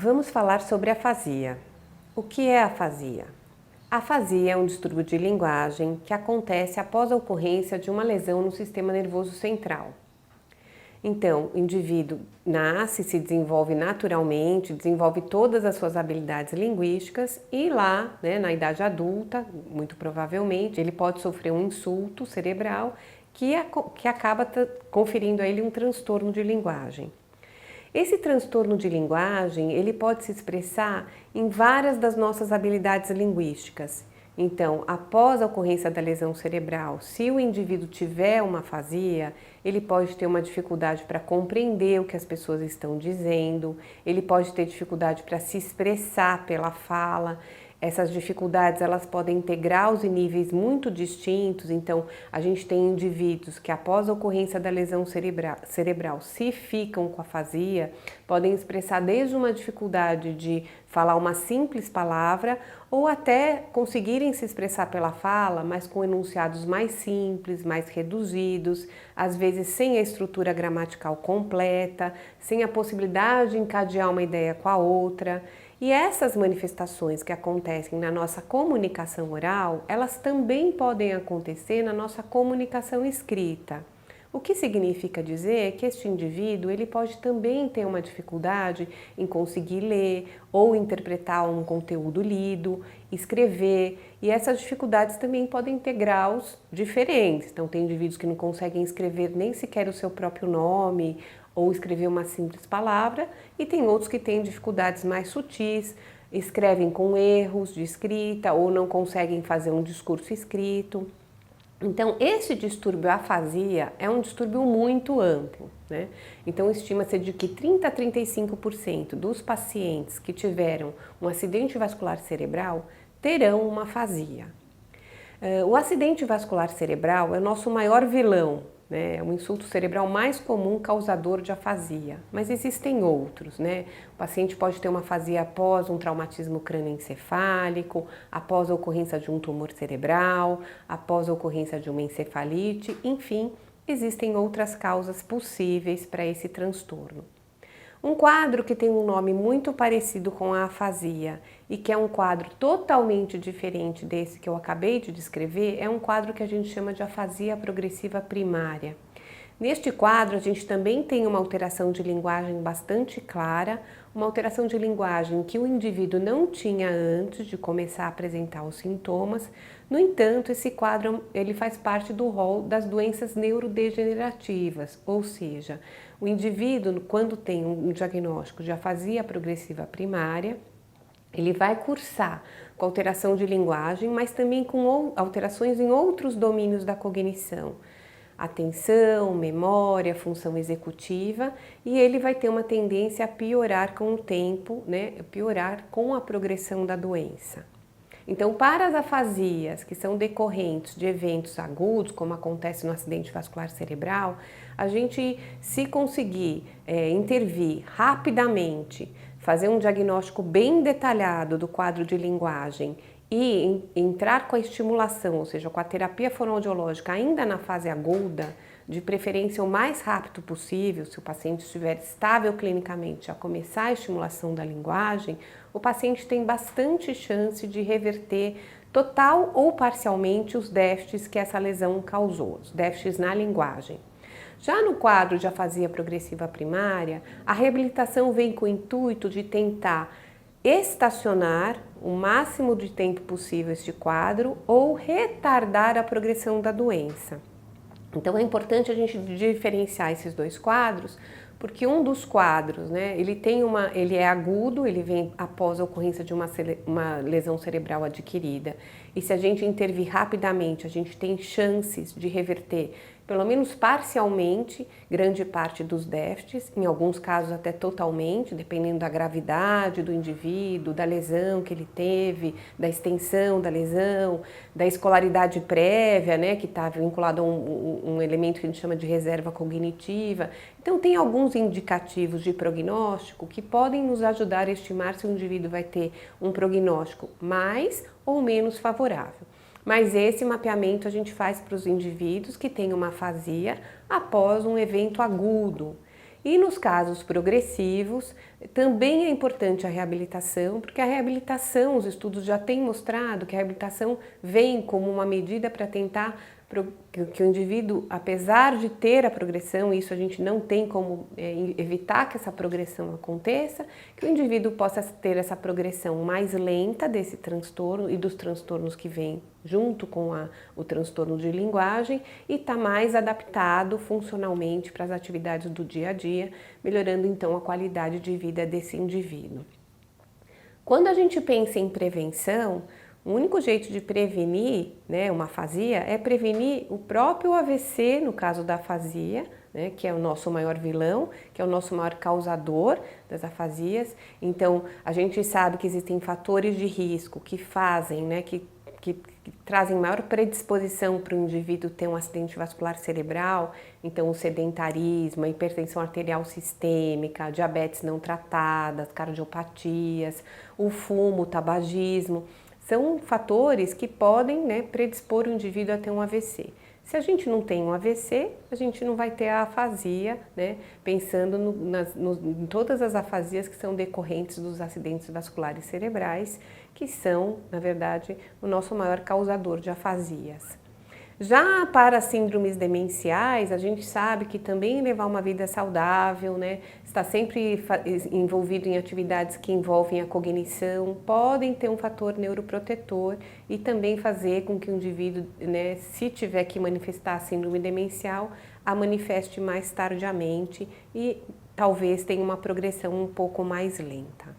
Vamos falar sobre afasia. O que é afasia? Afasia é um distúrbio de linguagem que acontece após a ocorrência de uma lesão no sistema nervoso central. Então, o indivíduo nasce, se desenvolve naturalmente, desenvolve todas as suas habilidades linguísticas e lá, na idade adulta, muito provavelmente, ele pode sofrer um insulto cerebral que acaba conferindo a ele um transtorno de linguagem. Esse transtorno de linguagem, ele pode se expressar em várias das nossas habilidades linguísticas. Então, após a ocorrência da lesão cerebral, se o indivíduo tiver uma afasia, ele pode ter uma dificuldade para compreender o que as pessoas estão dizendo, ele pode ter dificuldade para se expressar pela fala. Essas dificuldades elas podem ter graus e níveis muito distintos, então a gente tem indivíduos que após a ocorrência da lesão cerebral, se ficam com afasia, podem expressar desde uma dificuldade de falar uma simples palavra ou até conseguirem se expressar pela fala, mas com enunciados mais simples, mais reduzidos, às vezes sem a estrutura gramatical completa, sem a possibilidade de encadear uma ideia com a outra. E essas manifestações que acontecem na nossa comunicação oral, elas também podem acontecer na nossa comunicação escrita. O que significa dizer que este indivíduo ele pode também ter uma dificuldade em conseguir ler ou interpretar um conteúdo lido, escrever, e essas dificuldades também podem ter graus diferentes. Então tem indivíduos que não conseguem escrever nem sequer o seu próprio nome ou escrever uma simples palavra, e tem outros que têm dificuldades mais sutis, escrevem com erros de escrita ou não conseguem fazer um discurso escrito. Então, esse distúrbio afasia é um distúrbio muito amplo, né? Então, estima-se de que 30 a 35% dos pacientes que tiveram um acidente vascular cerebral terão uma afasia. O acidente vascular cerebral é o nosso maior vilão, né? É o insulto cerebral mais comum causador de afasia, mas existem outros, né? O paciente pode ter uma afasia após um traumatismo crânioencefálico, após a ocorrência de um tumor cerebral, após a ocorrência de uma encefalite, enfim, existem outras causas possíveis para esse transtorno. Um quadro que tem um nome muito parecido com a afasia e que é um quadro totalmente diferente desse que eu acabei de descrever é um quadro que a gente chama de afasia progressiva primária. Neste quadro, a gente também tem uma alteração de linguagem bastante clara, uma alteração de linguagem que o indivíduo não tinha antes de começar a apresentar os sintomas. No entanto, esse quadro ele faz parte do rol das doenças neurodegenerativas, ou seja, o indivíduo, quando tem um diagnóstico de afasia progressiva primária, ele vai cursar com alteração de linguagem, mas também com alterações em outros domínios da cognição. Atenção, memória, função executiva, e ele vai ter uma tendência a piorar com o tempo, né? Piorar com a progressão da doença. Então, para as afasias que são decorrentes de eventos agudos, como acontece no acidente vascular cerebral, a gente, se conseguir intervir rapidamente, fazer um diagnóstico bem detalhado do quadro de linguagem e entrar com a estimulação, ou seja, com a terapia fonoaudiológica ainda na fase aguda, de preferência o mais rápido possível, se o paciente estiver estável clinicamente a começar a estimulação da linguagem, o paciente tem bastante chance de reverter total ou parcialmente os déficits que essa lesão causou, os déficits na linguagem. Já no quadro de afasia progressiva primária, a reabilitação vem com o intuito de tentar estacionar o máximo de tempo possível este quadro ou retardar a progressão da doença. Então é importante a gente diferenciar esses dois quadros, porque um dos quadros, né, ele é agudo, ele vem após a ocorrência de uma lesão cerebral adquirida. E se a gente intervir rapidamente, a gente tem chances de reverter, pelo menos parcialmente, grande parte dos déficits, em alguns casos até totalmente, dependendo da gravidade do indivíduo, da lesão que ele teve, da extensão da lesão, da escolaridade prévia, né, que está vinculado a um elemento que a gente chama de reserva cognitiva. Então tem alguns indicativos de prognóstico que podem nos ajudar a estimar se o indivíduo vai ter um prognóstico mais ou menos favorável. Mas esse mapeamento a gente faz para os indivíduos que têm uma afasia após um evento agudo. E nos casos progressivos, também é importante a reabilitação, porque a reabilitação, os estudos já têm mostrado que a reabilitação vem como uma medida para tentar que o indivíduo, apesar de ter a progressão, isso a gente não tem como evitar que essa progressão aconteça, que o indivíduo possa ter essa progressão mais lenta desse transtorno e dos transtornos que vêm junto com o transtorno de linguagem e está mais adaptado funcionalmente para as atividades do dia a dia, melhorando então a qualidade de vida desse indivíduo. Quando a gente pensa em prevenção, o único jeito de prevenir, né, uma afasia é prevenir o próprio AVC, no caso da afasia, né, que é o nosso maior vilão, que é o nosso maior causador das afasias. Então, a gente sabe que existem fatores de risco que fazem, né, que trazem maior predisposição para o indivíduo ter um acidente vascular cerebral, então o sedentarismo, a hipertensão arterial sistêmica, a diabetes não tratada, as cardiopatias, o fumo, o tabagismo. São fatores que podem, né, predispor o indivíduo a ter um AVC. Se a gente não tem um AVC, a gente não vai ter a afasia, né, pensando em todas as afasias que são decorrentes dos acidentes vasculares cerebrais, que são, na verdade, o nosso maior causador de afasias. Já para síndromes demenciais, a gente sabe que também levar uma vida saudável, né, estar sempre envolvido em atividades que envolvem a cognição, podem ter um fator neuroprotetor e também fazer com que o indivíduo, né, se tiver que manifestar a síndrome demencial, a manifeste mais tardiamente e talvez tenha uma progressão um pouco mais lenta.